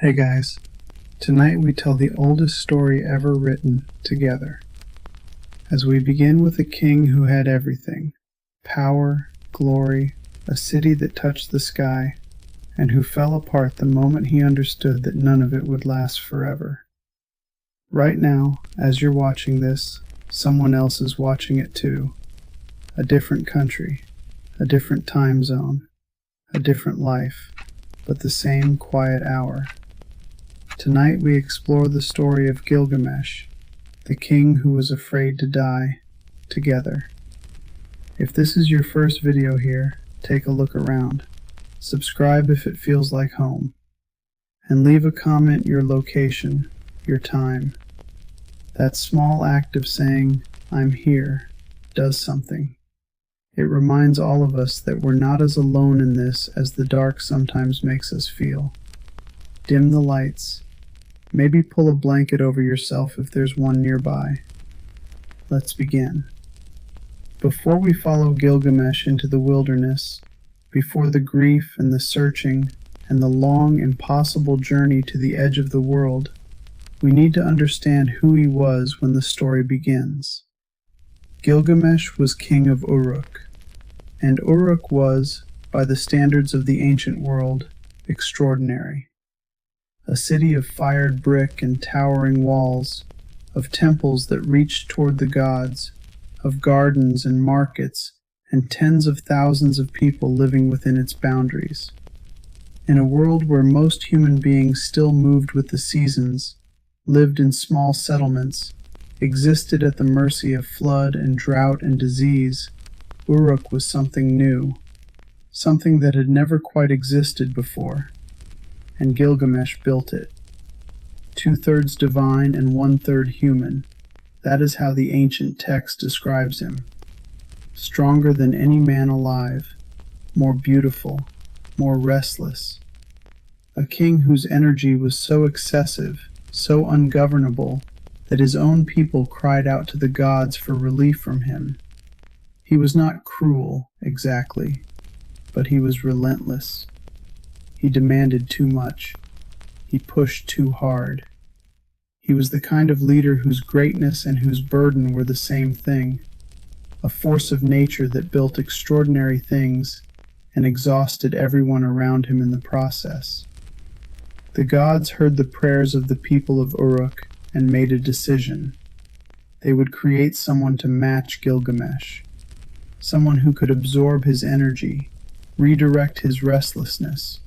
Hey guys, tonight we tell the oldest story ever written together. As we begin with a king who had everything: power, glory, a city that touched the sky, and who fell apart the moment he understood that none of it would last forever. Right now, as you're watching this, someone else is watching it too. A different country, a different time zone, a different life, but the same quiet hour. Tonight we explore the story of Gilgamesh, the king who was afraid to die, together. If this is your first video here, take a look around. Subscribe if it feels like home. And leave a comment your location, your time. That small act of saying, "I'm here," does something. It reminds all of us that we're not as alone in this as the dark sometimes makes us feel. Dim the lights. Maybe pull a blanket over yourself if there's one nearby. Let's begin. Before we follow Gilgamesh into the wilderness, before the grief and the searching and the long, impossible journey to the edge of the world, we need to understand who he was when the story begins. Gilgamesh was king of Uruk, and Uruk was, by the standards of the ancient world, extraordinary. A city of fired brick and towering walls, of temples that reached toward the gods, of gardens and markets, and tens of thousands of people living within its boundaries. In a world where most human beings still moved with the seasons, lived in small settlements, existed at the mercy of flood and drought and disease, Uruk was something new, something that had never quite existed before. And Gilgamesh built it. 2/3 divine and 1/3 human. That is how the ancient text describes him. Stronger than any man alive, more beautiful, more restless. A king whose energy was so excessive, so ungovernable, that his own people cried out to the gods for relief from him. He was not cruel, exactly, but he was relentless. He demanded too much. He pushed too hard. He was the kind of leader whose greatness and whose burden were the same thing, a force of nature that built extraordinary things and exhausted everyone around him in the process. The gods heard the prayers of the people of Uruk and made a decision. They would create someone to match Gilgamesh, someone who could absorb his energy, redirect his restlessness,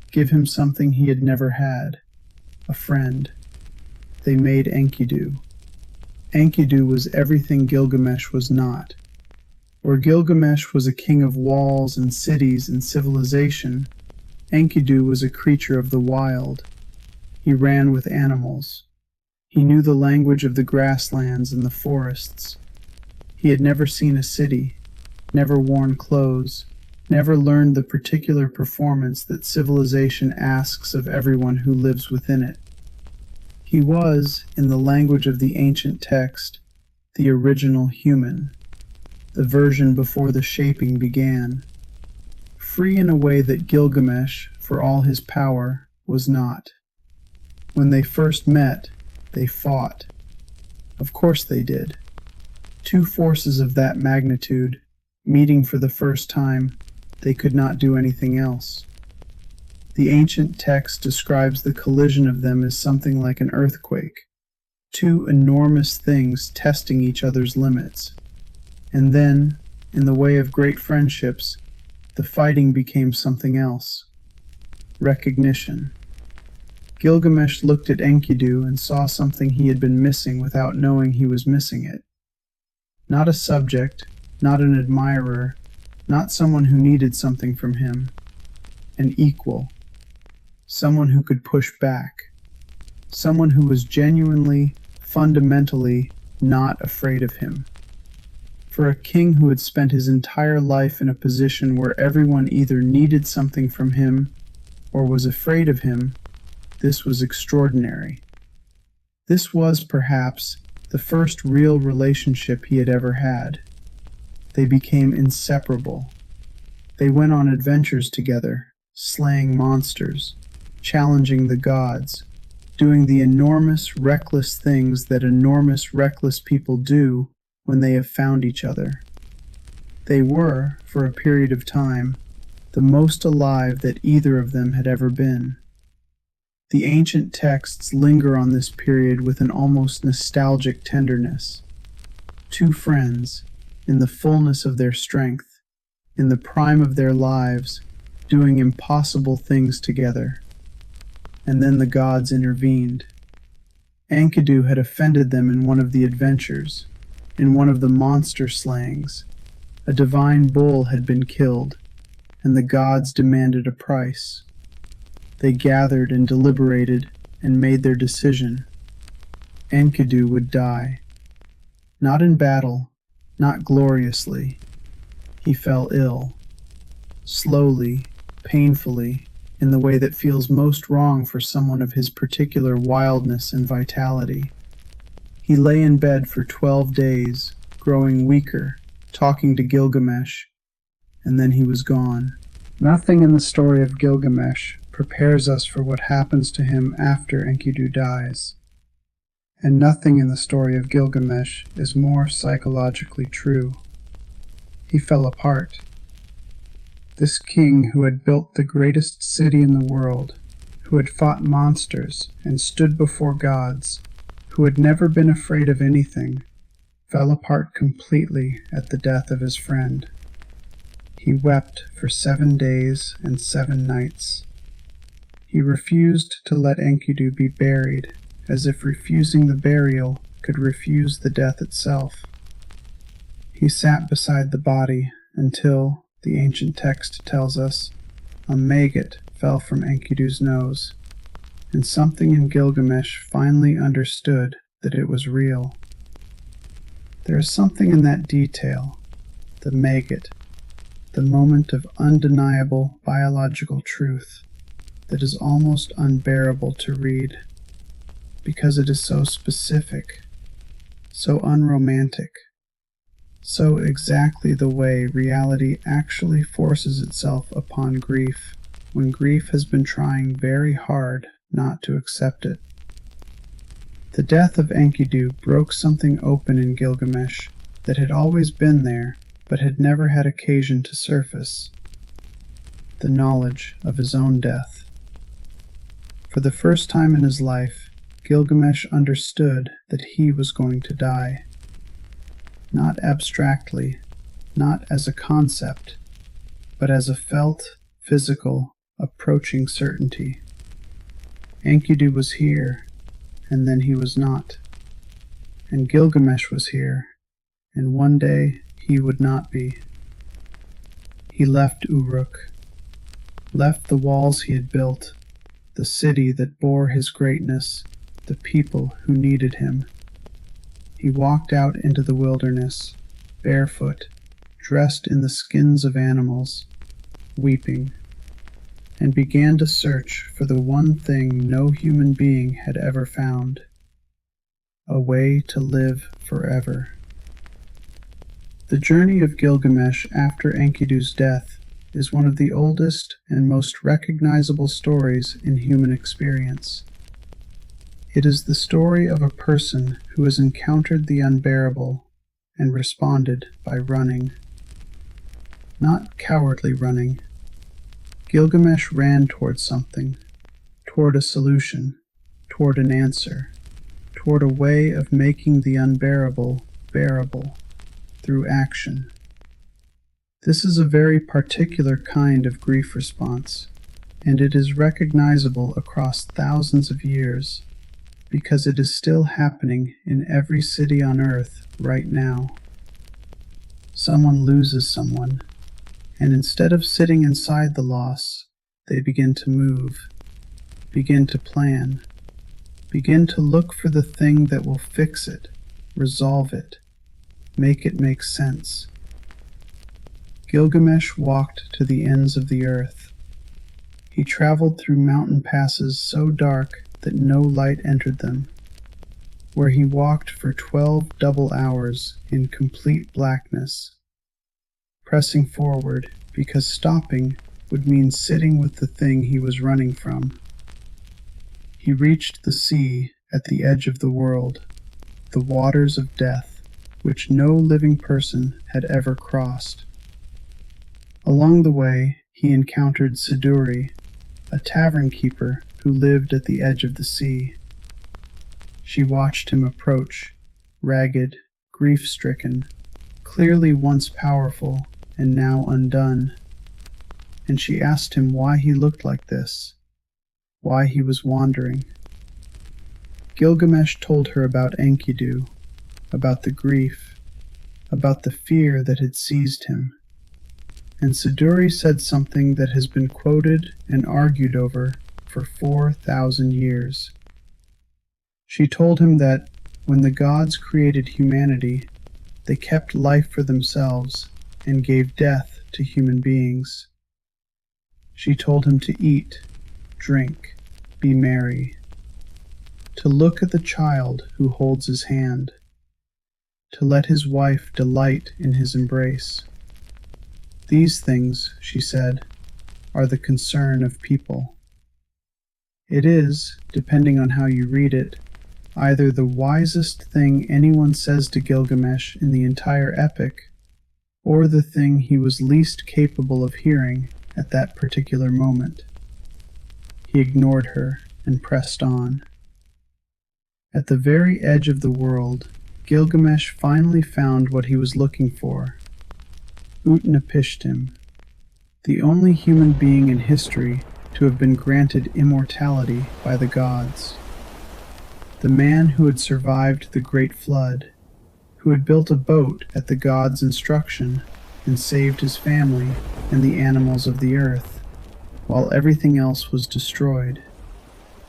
give him something he had never had, a friend. They made Enkidu. Enkidu was everything Gilgamesh was not. Where Gilgamesh was a king of walls and cities and civilization, Enkidu was a creature of the wild. He ran with animals. He knew the language of the grasslands and the forests. He had never seen a city, never worn clothes, never learned the particular performance that civilization asks of everyone who lives within it. He was, in the language of the ancient text, the original human, the version before the shaping began, free in a way that Gilgamesh, for all his power, was not. When they first met, they fought. Of course they did. Two forces of that magnitude, meeting for the first time, they could not do anything else. The ancient text describes the collision of them as something like an earthquake, two enormous things testing each other's limits. And then, in the way of great friendships, the fighting became something else. Recognition. Gilgamesh looked at Enkidu and saw something he had been missing without knowing he was missing it. Not a subject, not an admirer, not someone who needed something from him. An equal. Someone who could push back. Someone who was genuinely, fundamentally not afraid of him. For a king who had spent his entire life in a position where everyone either needed something from him or was afraid of him, this was extraordinary. This was, perhaps, the first real relationship he had ever had. They became inseparable. They went on adventures together, slaying monsters, challenging the gods, doing the enormous, reckless things that enormous, reckless people do when they have found each other. They were, for a period of time, the most alive that either of them had ever been. The ancient texts linger on this period with an almost nostalgic tenderness. Two friends, in the fullness of their strength, in the prime of their lives, doing impossible things together. And then the gods intervened. Enkidu had offended them in one of the adventures, in one of the monster slayings. A divine bull had been killed, and the gods demanded a price. They gathered and deliberated and made their decision. Enkidu would die. Not in battle, not gloriously. He fell ill. Slowly, painfully, in the way that feels most wrong for someone of his particular wildness and vitality. He lay in bed for 12 days, growing weaker, talking to Gilgamesh, and then he was gone. Nothing in the story of Gilgamesh prepares us for what happens to him after Enkidu dies. And nothing in the story of Gilgamesh is more psychologically true. He fell apart. This king who had built the greatest city in the world, who had fought monsters and stood before gods, who had never been afraid of anything, fell apart completely at the death of his friend. He wept for 7 days and 7 nights. He refused to let Enkidu be buried, as if refusing the burial could refuse the death itself. He sat beside the body until, the ancient text tells us, a maggot fell from Enkidu's nose, and something in Gilgamesh finally understood that it was real. There is something in that detail, the maggot, the moment of undeniable biological truth, that is almost unbearable to read, because it is so specific, so unromantic, so exactly the way reality actually forces itself upon grief when grief has been trying very hard not to accept it. The death of Enkidu broke something open in Gilgamesh that had always been there but had never had occasion to surface: the knowledge of his own death. For the first time in his life, Gilgamesh understood that he was going to die. Not abstractly, not as a concept, but as a felt, physical, approaching certainty. Enkidu was here, and then he was not. And Gilgamesh was here, and one day he would not be. He left Uruk, left the walls he had built, the city that bore his greatness, the people who needed him. He walked out into the wilderness, barefoot, dressed in the skins of animals, weeping, and began to search for the one thing no human being had ever found: a way to live forever. The journey of Gilgamesh after Enkidu's death is one of the oldest and most recognizable stories in human experience. It is the story of a person who has encountered the unbearable and responded by running. Not cowardly running. Gilgamesh ran toward something, toward a solution, toward an answer, toward a way of making the unbearable bearable through action. This is a very particular kind of grief response, and it is recognizable across thousands of years, because it is still happening in every city on earth right now. Someone loses someone, and instead of sitting inside the loss, they begin to move, begin to plan, begin to look for the thing that will fix it, resolve it, make it make sense. Gilgamesh walked to the ends of the earth. He traveled through mountain passes so dark that no light entered them, where he walked for 12 double hours in complete blackness, pressing forward because stopping would mean sitting with the thing he was running from, He reached the sea at the edge of the world, the waters of death, which no living person had ever crossed. Along the way, he encountered Siduri, a tavern keeper who lived at the edge of the sea. She watched him approach, ragged, grief-stricken, clearly once powerful and now undone. And she asked him why he looked like this, why he was wandering. Gilgamesh told her about Enkidu, about the grief, about the fear that had seized him. And Siduri said something that has been quoted and argued over for 4,000 years. She told him that when the gods created humanity, they kept life for themselves and gave death to human beings. She told him to eat, drink, be merry, to look at the child who holds his hand, to let his wife delight in his embrace. These things, she said, are the concern of people. It is, depending on how you read it, either the wisest thing anyone says to Gilgamesh in the entire epic, or the thing he was least capable of hearing at that particular moment. He ignored her and pressed on. At the very edge of the world, Gilgamesh finally found what he was looking for. Utnapishtim, the only human being in history to have been granted immortality by the gods. The man who had survived the Great Flood, who had built a boat at the gods' instruction and saved his family and the animals of the earth, while everything else was destroyed,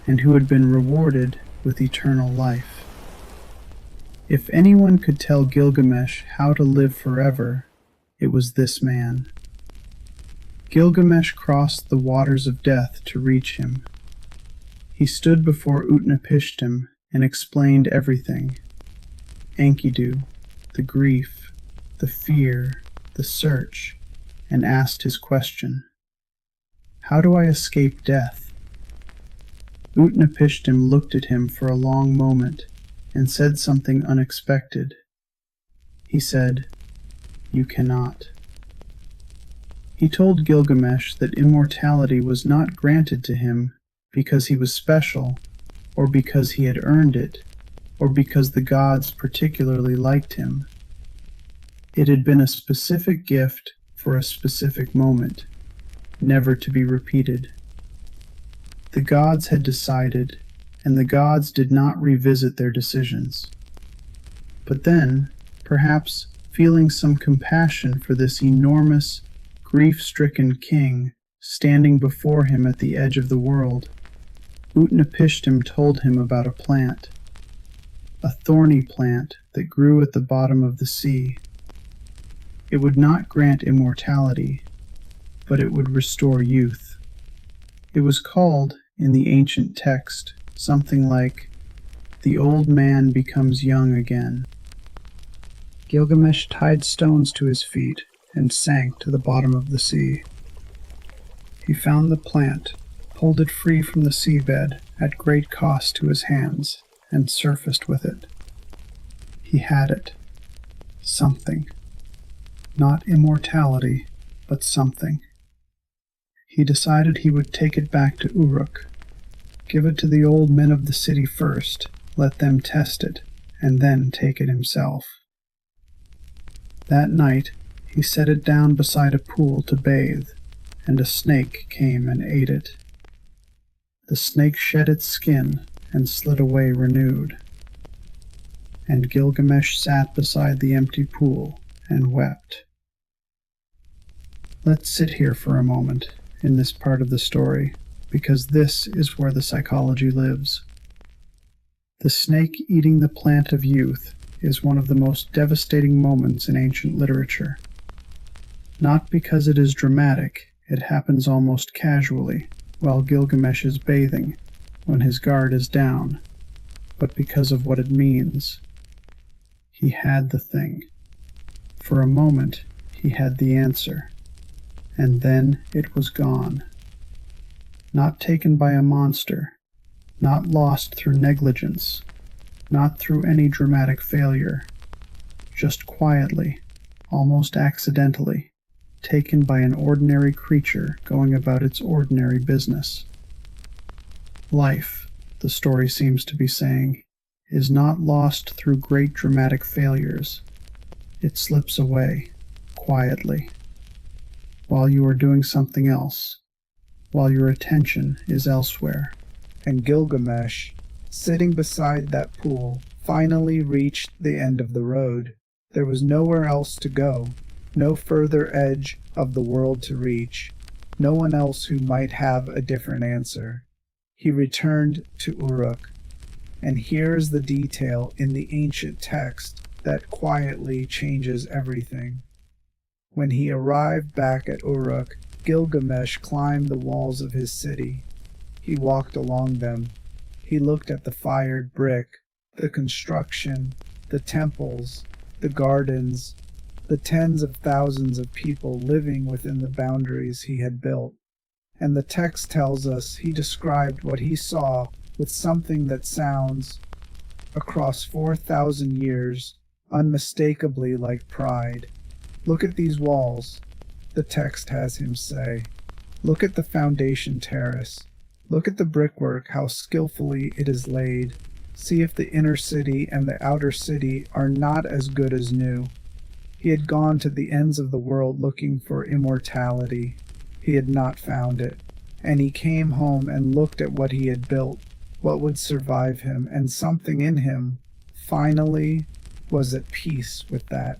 and who had been rewarded with eternal life. If anyone could tell Gilgamesh how to live forever, it was this man. Gilgamesh crossed the waters of death to reach him. He stood before Utnapishtim and explained everything. Enkidu, the grief, the fear, the search, and asked his question. How do I escape death? Utnapishtim looked at him for a long moment and said something unexpected. He said, "You cannot." He told Gilgamesh that immortality was not granted to him because he was special, or because he had earned it, or because the gods particularly liked him. It had been a specific gift for a specific moment, never to be repeated. The gods had decided, and the gods did not revisit their decisions. But then, perhaps feeling some compassion for this enormous, grief-stricken king standing before him at the edge of the world, Utnapishtim told him about a plant, a thorny plant that grew at the bottom of the sea. It would not grant immortality, but it would restore youth. It was called, in the ancient text, something like, "The old man becomes young again." Gilgamesh tied stones to his feet and sank to the bottom of the sea. He found the plant, pulled it free from the seabed at great cost to his hands, and surfaced with it. He had it. Something. Not immortality, but something. He decided he would take it back to Uruk, give it to the old men of the city first, let them test it, and then take it himself. That night, he set it down beside a pool to bathe, and a snake came and ate it. The snake shed its skin and slid away renewed. And Gilgamesh sat beside the empty pool and wept. Let's sit here for a moment in this part of the story, because this is where the psychology lives. The snake eating the plant of youth is one of the most devastating moments in ancient literature. Not because it is dramatic, it happens almost casually, while Gilgamesh is bathing, when his guard is down, but because of what it means. He had the thing. For a moment, he had the answer, and then it was gone. Not taken by a monster, not lost through negligence, not through any dramatic failure, just quietly, almost accidentally, taken by an ordinary creature going about its ordinary business. Life, the story seems to be saying, is not lost through great dramatic failures. It slips away, quietly, while you are doing something else, while your attention is elsewhere. And Gilgamesh, sitting beside that pool, finally reached the end of the road. There was nowhere else to go, no further edge of the world to reach, no one else who might have a different answer. He returned to Uruk, and here is the detail in the ancient text that quietly changes everything. When he arrived back at Uruk, Gilgamesh climbed the walls of his city. He walked along them. He looked at the fired brick, the construction, the temples, the gardens, the tens of thousands of people living within the boundaries he had built. And the text tells us he described what he saw with something that sounds, across 4,000 years, unmistakably like pride. Look at these walls, the text has him say. Look at the foundation terrace. Look at the brickwork, how skillfully it is laid. See if the inner city and the outer city are not as good as new. He had gone to the ends of the world looking for immortality. He had not found it. And he came home and looked at what he had built, what would survive him, and something in him, finally, was at peace with that.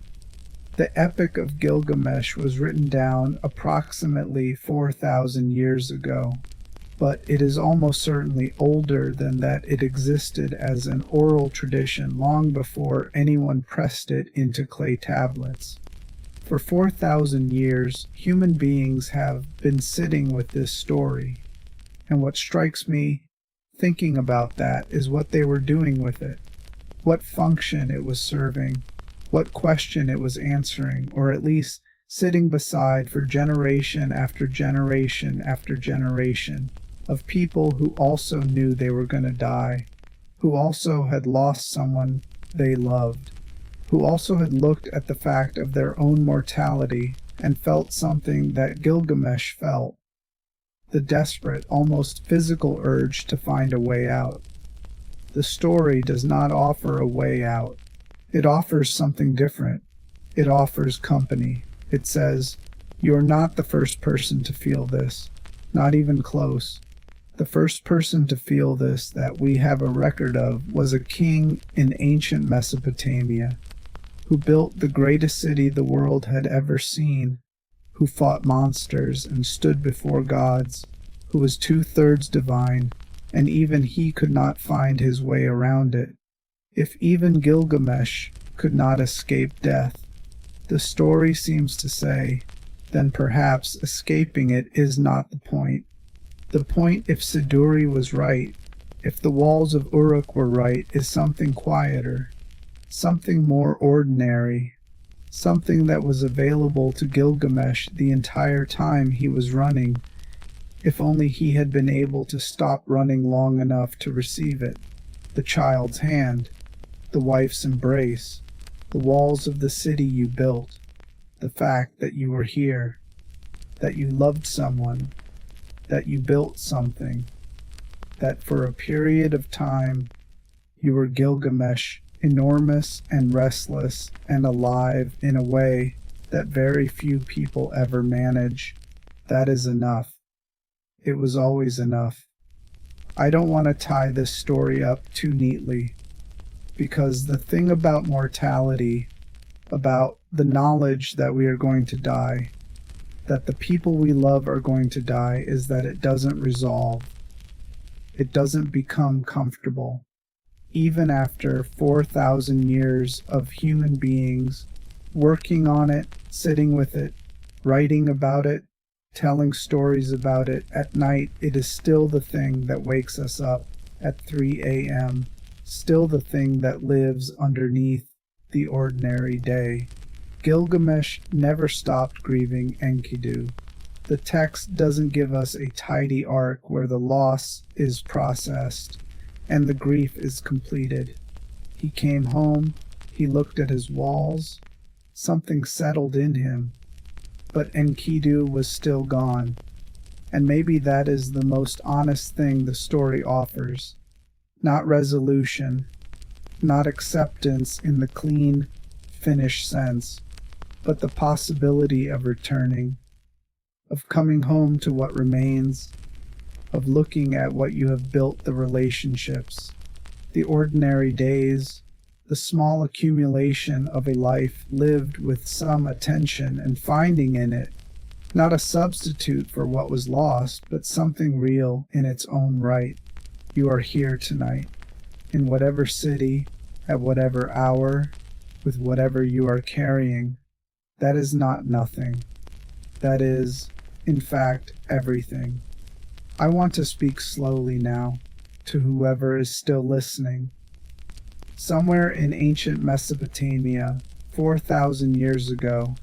The Epic of Gilgamesh was written down approximately 4,000 years ago, but it is almost certainly older than that. It existed as an oral tradition long before anyone pressed it into clay tablets. For 4,000 years, human beings have been sitting with this story, and what strikes me thinking about that is what they were doing with it, what function it was serving, what question it was answering, or at least sitting beside for generation after generation after generation of people who also knew they were going to die, who also had lost someone they loved, who also had looked at the fact of their own mortality and felt something that Gilgamesh felt, the desperate, almost physical urge to find a way out. The story does not offer a way out. It offers something different. It offers company. It says, "You're not the first person to feel this, not even close. The first person to feel this that we have a record of was a king in ancient Mesopotamia, who built the greatest city the world had ever seen, who fought monsters and stood before gods, who was 2/3 divine, and even he could not find his way around it. If even Gilgamesh could not escape death," the story seems to say, then perhaps escaping it is not the point. The point, if Siduri was right, if the walls of Uruk were right, is something quieter, something more ordinary, something that was available to Gilgamesh the entire time he was running, if only he had been able to stop running long enough to receive it. The child's hand, the wife's embrace, the walls of the city you built, the fact that you were here, that you loved someone, that you built something, that for a period of time you were Gilgamesh, enormous and restless and alive in a way that very few people ever manage. That is enough. It was always enough. I don't want to tie this story up too neatly, because the thing about mortality, about the knowledge that we are going to die, that the people we love are going to die, is that it doesn't resolve. It doesn't become comfortable. Even after 4,000 years of human beings working on it, sitting with it, writing about it, telling stories about it, at night it is still the thing that wakes us up at 3 a.m., still the thing that lives underneath the ordinary day. Gilgamesh never stopped grieving Enkidu. The text doesn't give us a tidy arc where the loss is processed, and the grief is completed. He came home, he looked at his walls, something settled in him, but Enkidu was still gone. And maybe that is the most honest thing the story offers. Not resolution, not acceptance in the clean, finished sense, but the possibility of returning, of coming home to what remains, of looking at what you have built, the relationships, the ordinary days, the small accumulation of a life lived with some attention, and finding in it not a substitute for what was lost, but something real in its own right. You are here tonight, in whatever city, at whatever hour, with whatever you are carrying. That is not nothing. That is, in fact, everything. I want to speak slowly now, to whoever is still listening. Somewhere in ancient Mesopotamia, 4,000 years ago,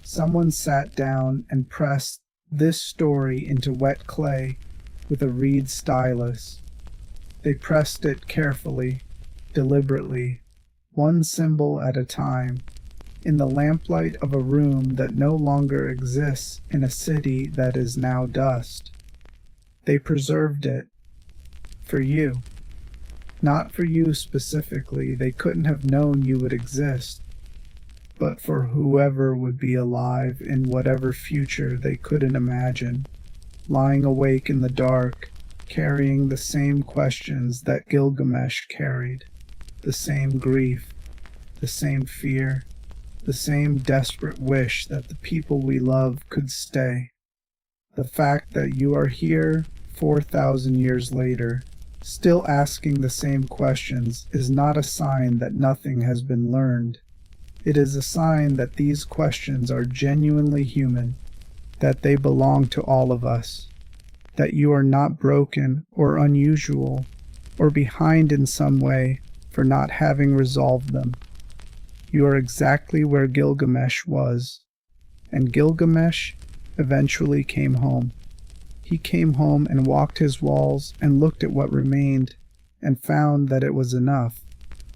someone sat down and pressed this story into wet clay with a reed stylus. They pressed it carefully, deliberately, one symbol at a time, in the lamplight of a room that no longer exists in a city that is now dust. They preserved it for you. Not for you specifically, they couldn't have known you would exist, but for whoever would be alive in whatever future they couldn't imagine, lying awake in the dark, carrying the same questions that Gilgamesh carried, the same grief, the same fear, the same desperate wish that the people we love could stay. The fact that you are here 4,000 years later, still asking the same questions, is not a sign that nothing has been learned. It is a sign that these questions are genuinely human, that they belong to all of us, that you are not broken or unusual or behind in some way for not having resolved them. You are exactly where Gilgamesh was, and Gilgamesh eventually came home. He came home and walked his walls and looked at what remained and found that it was enough.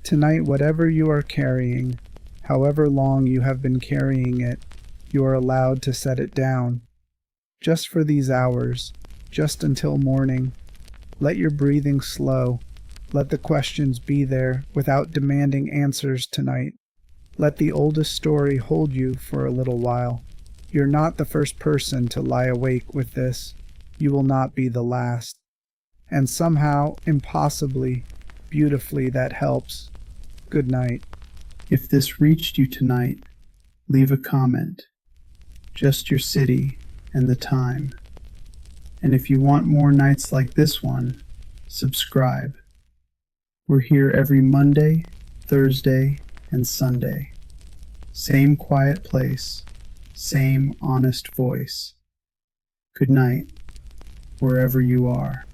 Tonight, whatever you are carrying, however long you have been carrying it, you are allowed to set it down. Just for these hours, just until morning. Let your breathing slow. Let the questions be there without demanding answers tonight. Let the oldest story hold you for a little while. You're not the first person to lie awake with this. You will not be the last. And somehow, impossibly, beautifully, that helps. Good night. If this reached you tonight, leave a comment. Just your city and the time. And if you want more nights like this one, subscribe. We're here every Monday, Thursday, and Sunday. Same quiet place, same honest voice. Good night, wherever you are.